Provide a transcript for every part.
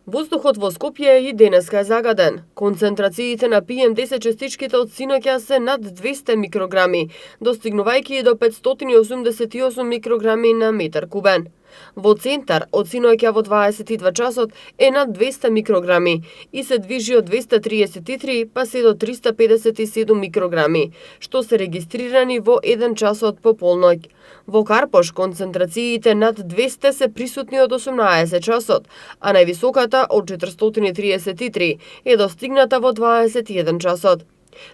Воздухот во Скопје и денеска е загаден. Концентрациите на PM10 частичките од синоќа се над 200 микрограми, достигнувајќи и до 588 микрограми на метар кубен. Во центар, од синоќа во 22 часот е над 200 микрограми и се движи од 233 па се до 357 микрограми, што се регистрирани во 1 часот по полноќ. Во Карпош концентрациите над 200 се присутни од 18 часот, а највисоката од 433 е достигната во 21 часот.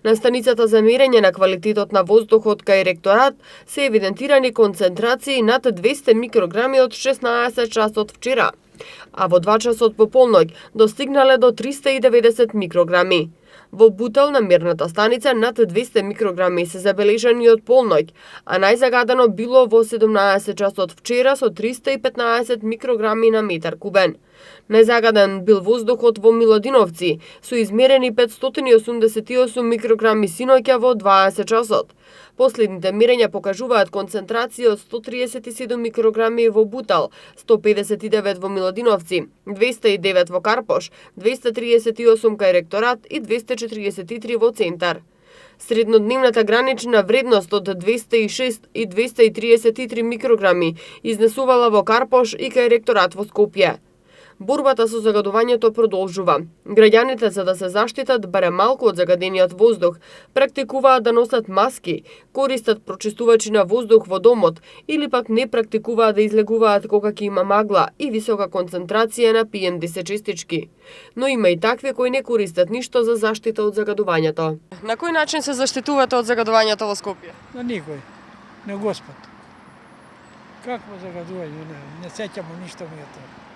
На станицата за мерење на квалитетот на воздухот кај ректорат се евидентирани концентрации над 200 микрограми од 16 часот вчера, а во 2 часот по полноќ достигнале до 390 микрограми. Во Бутел на мерната станица над 200 микрограми се забележани од полноќ, а најзагадено било во 17 часот вчера со 315 микрограми на метар кубен. Најзагаден бил воздухот во Милодиновци, со измерени 588 микрограми синоќа во 20 часот. Последните мерења покажуваат концентрација од 137 микрограми во Бутел, 159 во Милодиновци, 209 во Карпош, 238 кај ректорат и 243 во центар. Среднодневната гранична вредност од 206 и 233 микрограми изнесувала во Карпош и кај ректорат во Скопје. Борбата со загадувањето продолжува. Граѓаните, за да се заштитат барем малку од загадениот воздух, практикуваат да носат маски, користат прочистувачи на воздух во домот или пак не практикуваат да излегуваат кога ќе има магла и висока концентрација на PM10 частички. Но има и такви кои не користат ништо за заштита од загадувањето. На кој начин се заштитувате од загадувањето во Скопје? На никој, не Господ. Какво загадување? Не сеќамо ништо ми е тоа.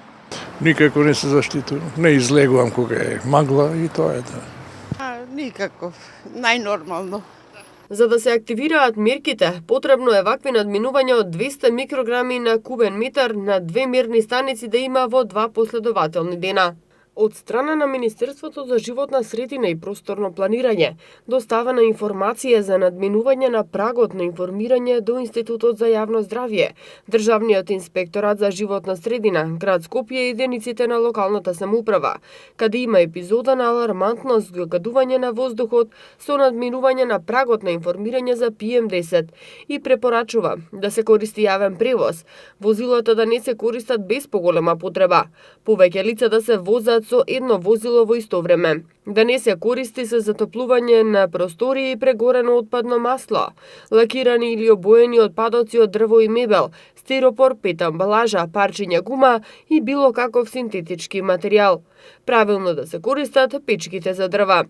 Никако не се заштитувам. Не излегувам кога е магла и тоа е да. Никако. Најнормално. За да се активираат мерките, потребно е вакви надминувања од 200 микрограми на кубен метар на 2 мерни станици да има во 2 последователни дена. Од страна на Министерството за животна средина и просторно планирање, доставена информација за надминување на прагот на информирање до Институтот за јавно здравје, Државниот инспекторат за животна средина, град Скопје и единиците на локалната самоуправа, каде има епизода на алармантно загадување на воздухот со надминување на прагот на информирање за PM10 и препорачува да се користи јавен превоз, возилата да не се користат без поголема потреба, повеќе лица да се возат со едно возило во исто време, да не се користи со затоплување на простории и прегорено отпадно масло, лакирани или обоени отпадоци од дрво и мебел, стиропор, пет амбалажа, парчиња гума и било каков синтетички материјал. Правилно да се користат печките за дрва.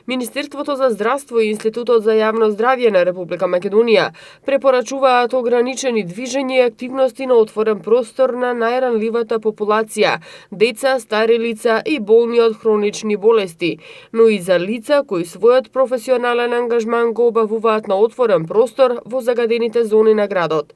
Министерството за здравство и Институтот за јавно здравје на Република Македонија препорачуваат ограничени движења и активности на отворен простор на најранливата популација, деца, стари лица и болни од хронични болести, но и за лица кои својот професионален ангажман го обавуваат на отворен простор во загадените зони на градот.